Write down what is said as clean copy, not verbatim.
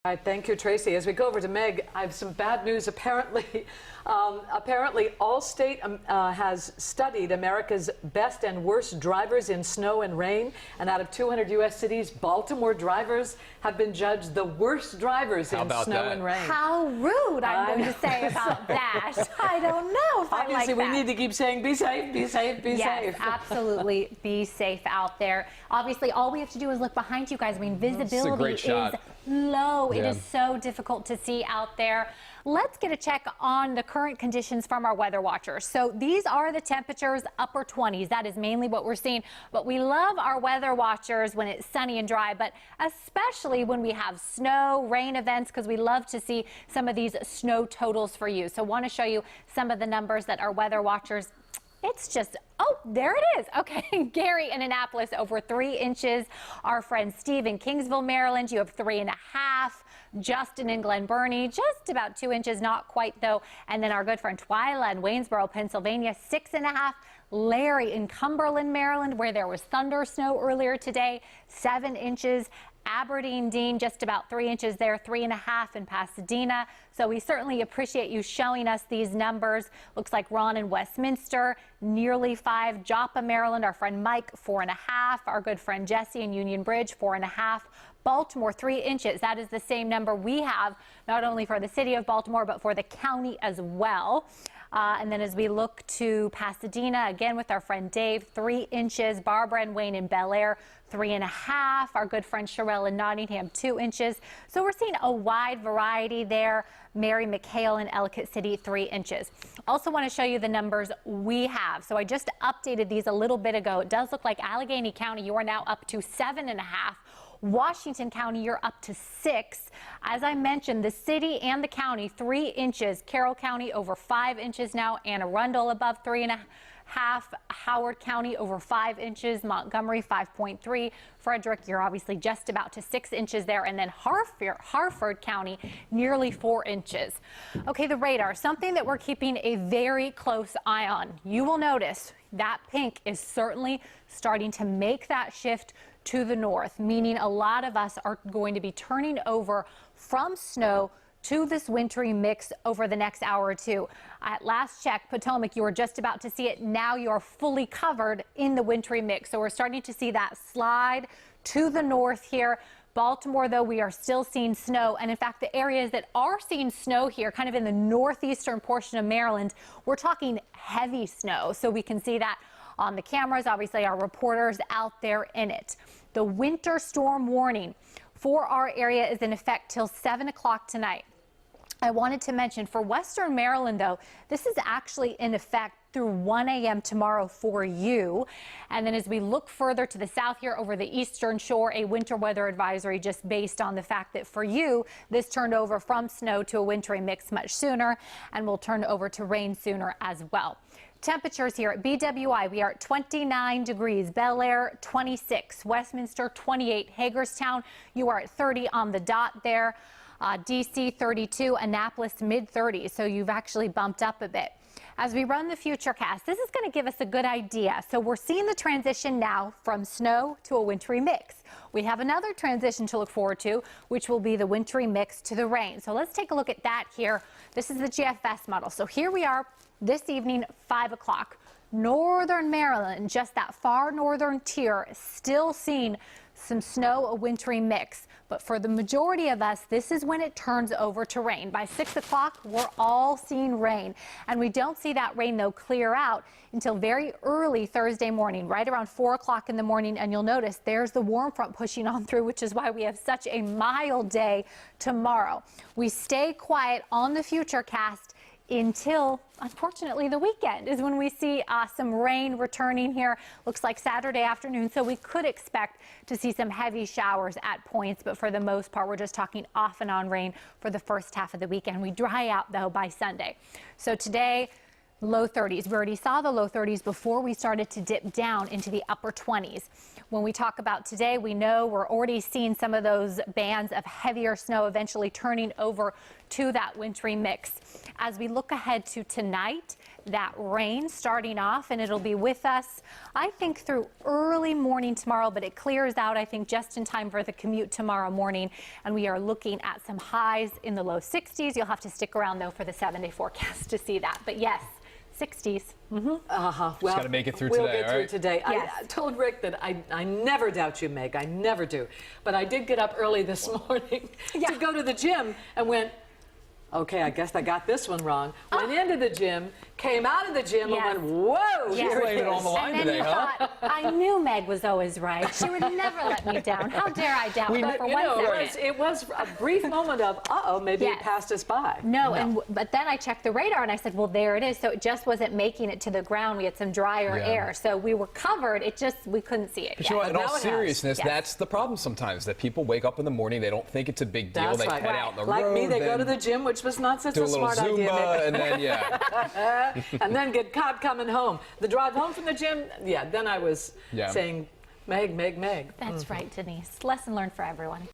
All right, thank you, Tracy. As we go over to Meg, I have some bad news. Apparently, Allstate has studied America's best and worst drivers in snow and rain. And out of 200 U.S. cities, Baltimore drivers have been judged the worst drivers in snow and rain. How rude, I'm going to say about that. I don't know if I like that. Obviously, we need to keep saying, be safe, be safe, be safe. Yes, absolutely. Be safe out there. Obviously, all we have to do is look behind you guys. I mean, visibility is low. It is so difficult to see out there. Let's get a check on the current conditions from our weather watchers. So these are the temperatures, upper 20s. That is mainly what we're seeing. But we love our weather watchers when it's sunny and dry, but especially when we have snow, rain events, because we love to see some of these snow totals for you. So I want to show you some of the numbers that our weather watchers. It's just, oh, there it is. Okay, Gary in Annapolis, over 3 inches. Our friend Steve in Kingsville, Maryland, you have 3.5. Justin in Glen Burnie, just about 2 inches, not quite though. And then our good friend Twyla in Waynesboro, Pennsylvania, 6.5. Larry in Cumberland, Maryland, where there was thunder snow earlier today, 7 inches. Aberdeen, Dean, just about 3 inches there, 3.5 in Pasadena. So we certainly appreciate you showing us these numbers. Looks like Ron in Westminster, nearly 5. Joppa, Maryland, our friend Mike, 4.5. Our good friend Jesse in Union Bridge, 4.5. Baltimore, 3 inches. That is the same number we have, not only for the city of Baltimore, but for the county as well. And then as we look to Pasadena, again with our friend Dave, 3 inches. Barbara and Wayne in Bel Air, 3.5. Our good friend Sherelle in Nottingham, 2 inches. So we're seeing a wide variety there. Mary McHale in Ellicott City, 3 inches. Also want to show you the numbers we have. So I just updated these a little bit ago. It does look like Allegheny County, you are now up to 7.5. Washington County, you're up to 6. As I mentioned, the city and the county, 3 inches. Carroll County over 5 inches now. Anne Arundel above 3.5. Howard County over 5 inches. Montgomery 5.3. Frederick, you're obviously just about to 6 inches there. And then Harford County, nearly 4 inches. Okay, the radar, something that we're keeping a very close eye on. You will notice that pink is certainly starting to make that shift to the north, meaning a lot of us are going to be turning over from snow to this wintry mix over the next hour or two. At last check, Potomac, you were just about to see it. Now you're fully covered in the wintry mix. So we're starting to see that slide to the north here. Baltimore, though, we are still seeing snow. And in fact, the areas that are seeing snow here, kind of in the northeastern portion of Maryland, we're talking heavy snow. So we can see that on the cameras. Obviously, our reporters out there in it. The winter storm warning for our area is in effect till 7 o'clock tonight. I wanted to mention for Western Maryland, though, this is actually in effect through 1 a.m. tomorrow for you. And then as we look further to the south here over the eastern shore, a winter weather advisory just based on the fact that for you, this turned over from snow to a wintry mix much sooner and will turn over to rain sooner as well. Temperatures here at BWI, we are at 29 degrees. Bel Air, 26. Westminster, 28. Hagerstown, you are at 30 on the dot there. DC, 32. Annapolis, mid-30s. So you've actually bumped up a bit. As we run the Futurecast, this is going to give us a good idea. So we're seeing the transition now from snow to a wintry mix. We have another transition to look forward to, which will be the wintry mix to the rain. So let's take a look at that here. This is the GFS model. So here we are this evening, 5 o'clock. Northern Maryland, just that far northern tier, still seeing some snow, a wintry mix. But for the majority of us, this is when it turns over to rain. By 6 o'clock, we're all seeing rain. And we don't see that rain, though, clear out until very early Thursday morning, right around 4 o'clock in the morning. And you'll notice there's the warm front pushing on through, which is why we have such a mild day tomorrow. We stay quiet on the Futurecast until, unfortunately, the weekend is when we see some rain returning here. Looks like Saturday afternoon, so we could expect to see some heavy showers at points, but for the most part, we're just talking off and on rain for the first half of the weekend. We dry out, though, by Sunday. So today, low 30s. We already saw the low 30s before we started to dip down into the upper 20s. When we talk about today, we know we're already seeing some of those bands of heavier snow eventually turning over to that wintry mix. As we look ahead to tonight, that rain starting off, and it'll be with us, I think, through early morning tomorrow, but it clears out, I think, just in time for the commute tomorrow morning. And we are looking at some highs in the low 60s. You'll have to stick around, though, for the 7-day forecast to see that. But yes, 60s. Well, just got to make it through we'll today, get through today. Yes. I told Rick that I never doubt you, Meg. I never do. But I did get up early this morning to go to the gym and went, okay, I guess I got this one wrong. Went into the gym, came out of the gym, and went, whoa, Yes. here Laying it it on is. the line And then today, you huh? thought, I knew Meg was always right. She would never let me down. How dare I doubt her for You 1 know, second? it was a brief moment of, uh-oh, maybe Yes. it passed us by. No, but then I checked the radar and I said, well, there it is. So it just wasn't making it to the ground. We had some drier air. So we were covered. It just, we couldn't see it But yet. you know what, in Now all it has. seriousness, Yes. that's the problem sometimes, that people wake up in the morning, they don't think it's a big deal, That's they right. head out in the Like road, me, they go to then the gym, which was not such do a a little smart idea. Zumba, and then, And then get caught coming home. The drive home from the gym, then I was saying, Meg. That's right, Denise. Lesson learned for everyone.